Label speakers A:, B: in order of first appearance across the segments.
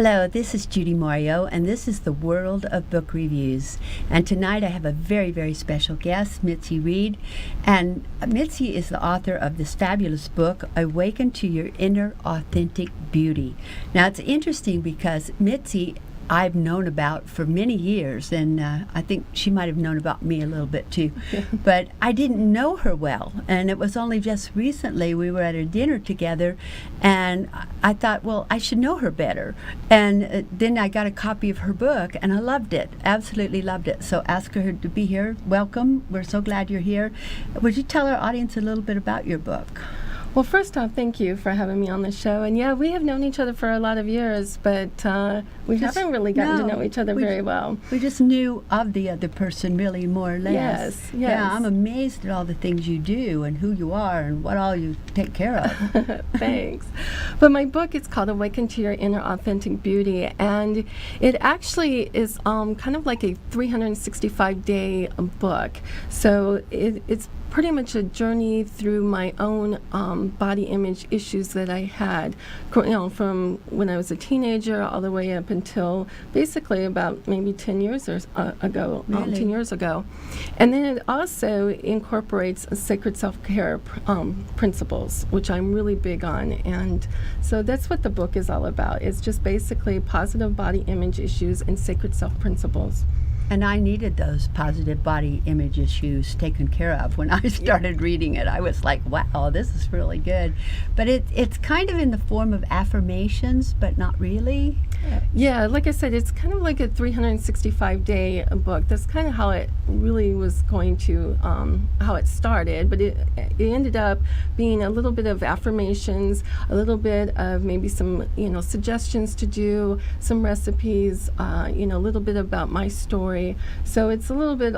A: Hello, this is Judy Mario, and this is the World of Book Reviews. And tonight I have a very, very special guest, Mitzi Reed. And Mitzi is the author of this fabulous book, Awaken to Your Inner Authentic Beauty. Now, it's interesting because Mitzi I've known about for many years, and I think she might have known about me a little bit too. But I didn't know her well, and it was only just recently we were at a dinner together, and I thought, well, I should know her better. And then I got a copy of her book, and I loved it, absolutely loved it. So ask her to be here. Welcome. We're so glad you're here. Would you tell our audience a little bit about your book?
B: Well, first off, thank you for having me on the show. And yeah, we have known each other for a lot of years, but we haven't really gotten to know each other very well.
A: We just knew of the other person really more or less.
B: Yes.
A: Yeah, I'm amazed at all the things you do and who you are and what all you take care of.
B: Thanks. But my book is called Awaken to Your Inner Authentic Beauty, and it actually is kind of like a 365-day book. So it's pretty much a journey through my own body image issues that I had, from when I was a teenager all the way up until basically about maybe 10 years ago.
A: Really?
B: 10 years ago. And then it also incorporates sacred self-care principles, which I'm really big on. And so that's what the book is all about. It's just basically positive body image issues and sacred self principles.
A: And I needed those positive body image issues taken care of. When I started reading it, I was like, wow, this is really good. But it's kind of in the form of affirmations, but not really.
B: Yeah, like I said, it's kind of like a 365-day book. That's kind of how it really was going to, how it started. But it ended up being a little bit of affirmations, a little bit of maybe some, suggestions to do, some recipes, a little bit about my story. So it's a little bit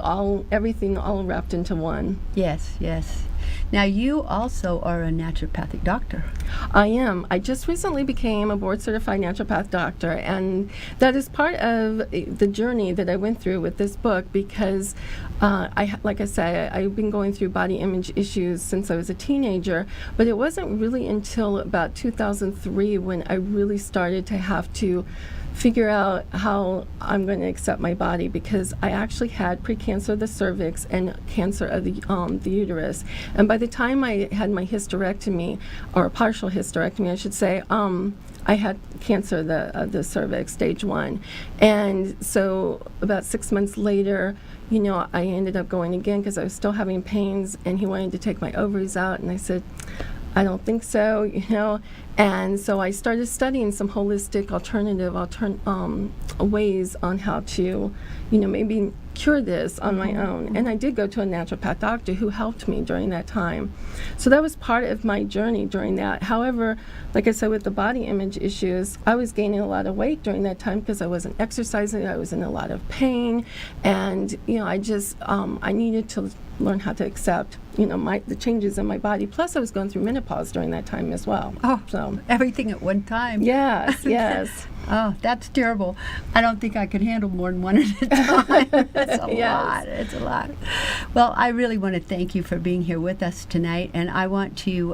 B: everything all wrapped into one.
A: Yes, yes. Now, you also are a naturopathic doctor.
B: I am. I just recently became a board-certified naturopath doctor, and that is part of the journey that I went through with this book because, like I said, I've been going through body image issues since I was a teenager, but it wasn't really until about 2003 when I really started to have to figure out how I'm going to accept my body, because I actually had precancer of the cervix and cancer of the uterus. And by the time I had my hysterectomy, or partial hysterectomy, I should say, I had cancer of the cervix, stage 1. And so about 6 months later, I ended up going again because I was still having pains, and he wanted to take my ovaries out, and I said, I don't think so, And so I started studying some holistic alternative ways on how to, maybe cure this on my own. And I did go to a naturopath doctor who helped me during that time. So that was part of my journey during that. However, like I said, with the body image issues, I was gaining a lot of weight during that time because I wasn't exercising. I was in a lot of pain. And, I just, I needed to learn how to accept, the changes in my body. Plus, I was going through menopause during that time as well.
A: Oh,
B: so
A: everything at one time.
B: Yes, yes.
A: Oh, that's terrible. I don't think I could handle more than one at a time. It's a lot. It's a lot. Well, I really want to thank you for being here with us tonight, and I want to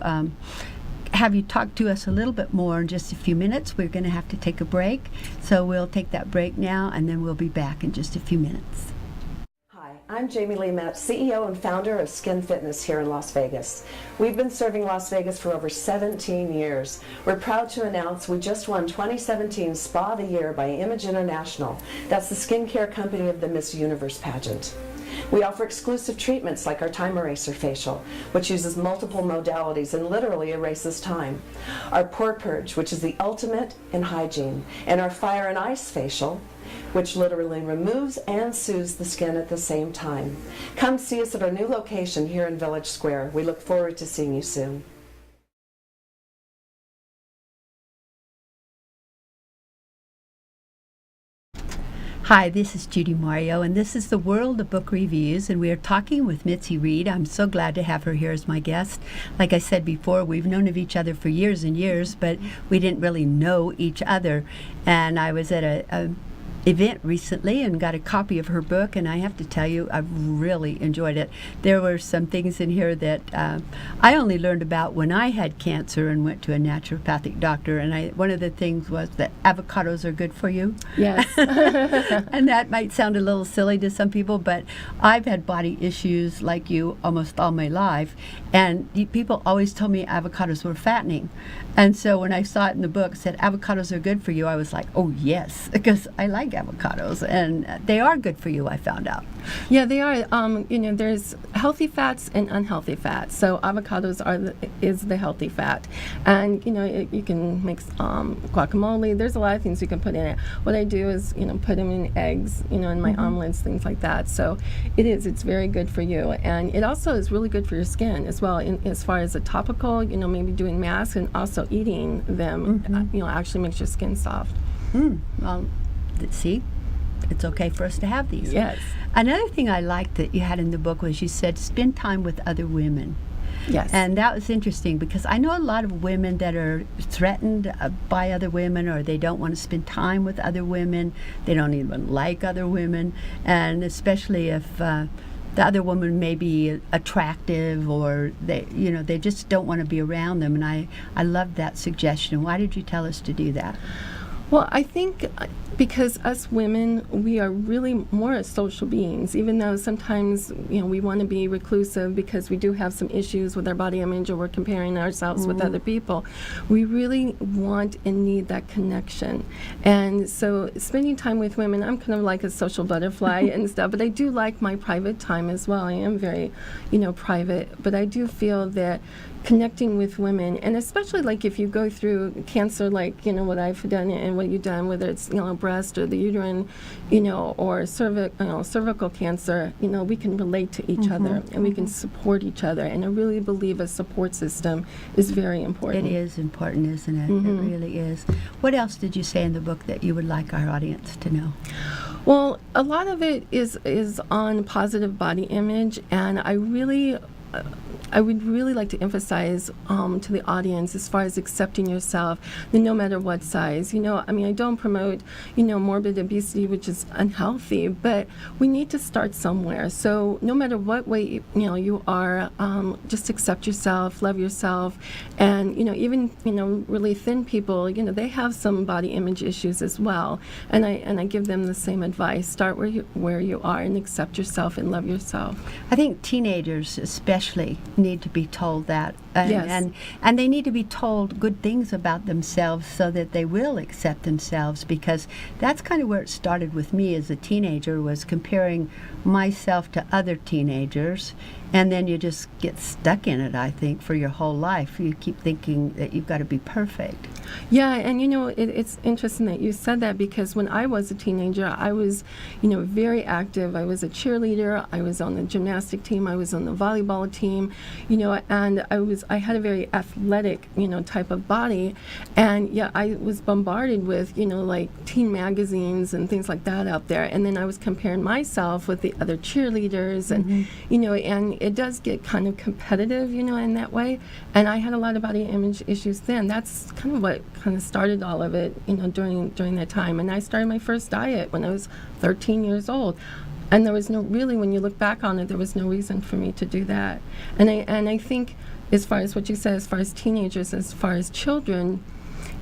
A: have you talk to us a little bit more in just a few minutes. We're going to have to take a break, so we'll take that break now, and then we'll be back in just a few minutes.
C: I'm Jamie Lee Metz, CEO and founder of Skin Fitness here in Las Vegas. We've been serving Las Vegas for over 17 years. We're proud to announce we just won 2017 Spa of the Year by Image International. That's the skincare company of the Miss Universe pageant. We offer exclusive treatments like our Time Eraser facial, which uses multiple modalities and literally erases time. Our Pore Purge, which is the ultimate in hygiene. And our Fire and Ice facial, which literally removes and soothes the skin at the same time. Come see us at our new location here in Village Square. We look forward to seeing you soon.
A: Hi, this is Judy Mario, and this is the World of Book Reviews, and we are talking with Mitzi Reed. I'm so glad to have her here as my guest. Like I said before, we've known of each other for years and years, but we didn't really know each other. And I was at a event recently and got a copy of her book, and I have to tell you, I've really enjoyed it. There were some things in here that I only learned about when I had cancer and went to a naturopathic doctor, and one of the things was that avocados are good for you.
B: Yes.
A: And that might sound a little silly to some people, but I've had body issues like you almost all my life, and people always told me avocados were fattening. And so when I saw it in the book, it said avocados are good for you, I was like, oh yes, because I like avocados, and they are good for you, I found out.
B: Yeah, they are. There's healthy fats and unhealthy fats. So avocados is the healthy fat, and you can make guacamole. There's a lot of things you can put in it. What I do is put them in eggs, in my omelets, things like that. So it's very good for you, and it also is really good for your skin as well. As far as a topical, maybe doing masks and also eating them, actually makes your skin soft.
A: Well, see, it's okay for us to have these.
B: Yes.
A: Another thing I liked that you had in the book was you said spend time with other women.
B: Yes.
A: And that was interesting because I know a lot of women that are threatened by other women, or they don't want to spend time with other women. They don't even like other women, and especially if the other woman may be attractive, or they just don't want to be around them. And I loved that suggestion. Why did you tell us to do that?
B: Well, I think because us women, we are really more social beings, even though sometimes, we want to be reclusive because we do have some issues with our body image, or we're comparing ourselves with other people. We really want and need that connection. And so spending time with women, I'm kind of like a social butterfly and stuff, but I do like my private time as well. I am very, private, but I do feel that connecting with women, and especially like if you go through cancer, like what I've done and what you've done, whether it's breast or the uterine, or cervical cancer, we can relate to each other, and we can support each other. And I really believe a support system is very important.
A: It is important, isn't it? It really is. What else did you say in the book that you would like our audience to know?
B: Well, a lot of it is on positive body image, and I would really like to emphasize to the audience as far as accepting yourself, no matter what size. I don't promote, morbid obesity, which is unhealthy, but we need to start somewhere. So no matter what weight you are, just accept yourself, love yourself, and even really thin people, they have some body image issues as well. And I give them the same advice: start where you are and accept yourself and love yourself.
A: I think teenagers especially need to be told that,
B: Yes.
A: and they need to be told good things about themselves so that they will accept themselves, because that's kind of where it started with me as a teenager, was comparing myself to other teenagers, and then you just get stuck in it, I think, for your whole life. You keep thinking that you've got to be perfect.
B: Yeah, and it's interesting that you said that, because when I was a teenager, I was, very active. I was a cheerleader. I was on the gymnastic team. I was on the volleyball team, and I had a very athletic, type of body, and yeah, I was bombarded with, like teen magazines and things like that out there, and then I was comparing myself with the other cheerleaders, and and it does get kind of competitive, in that way. And I had a lot of body image issues then. That's kind of what kind of started all of it, during that time. And I started my first diet when I was 13 years old. And there was when you look back on it, there was no reason for me to do that. And I think, as far as what you said, as far as teenagers, as far as children,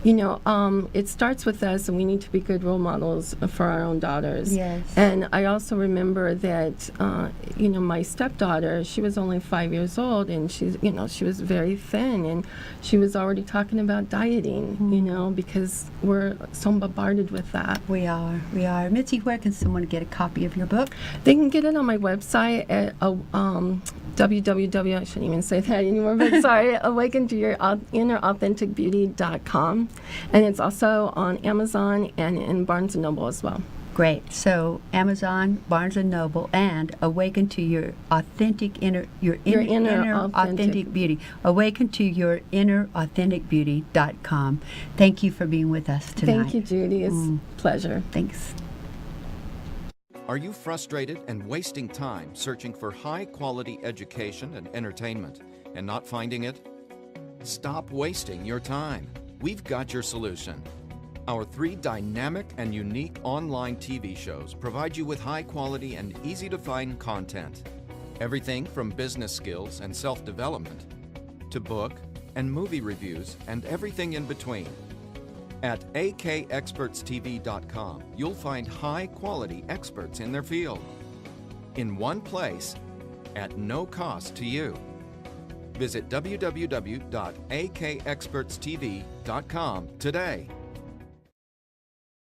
B: it starts with us, and we need to be good role models for our own daughters.
A: Yes.
B: And I also remember that, my stepdaughter, she was only 5 years old, and she was very thin, and she was already talking about dieting, because we're so bombarded with that.
A: We are. Mitzi, where can someone get a copy of your book?
B: They can get it on my website at www, I shouldn't even say that anymore, but sorry, awakentoyourinnerAuthenticBeauty.com. And it's also on Amazon and in Barnes & Noble as well.
A: Great. So Amazon, Barnes & Noble, and Awaken to Your Authentic Inner Authentic Beauty. Awaken to Your InnerAuthenticBeauty.com. Thank you for being with us tonight.
B: Thank you, Judy. It's a pleasure.
A: Thanks.
D: Are you frustrated and wasting time searching for high-quality education and entertainment and not finding it? Stop wasting your time. We've got your solution. Our 3 dynamic and unique online TV shows provide you with high quality and easy to find content. Everything from business skills and self-development to book and movie reviews and everything in between. At akexpertstv.com, you'll find high quality experts in their field in one place at no cost to you. Visit www.akexpertstv.com today.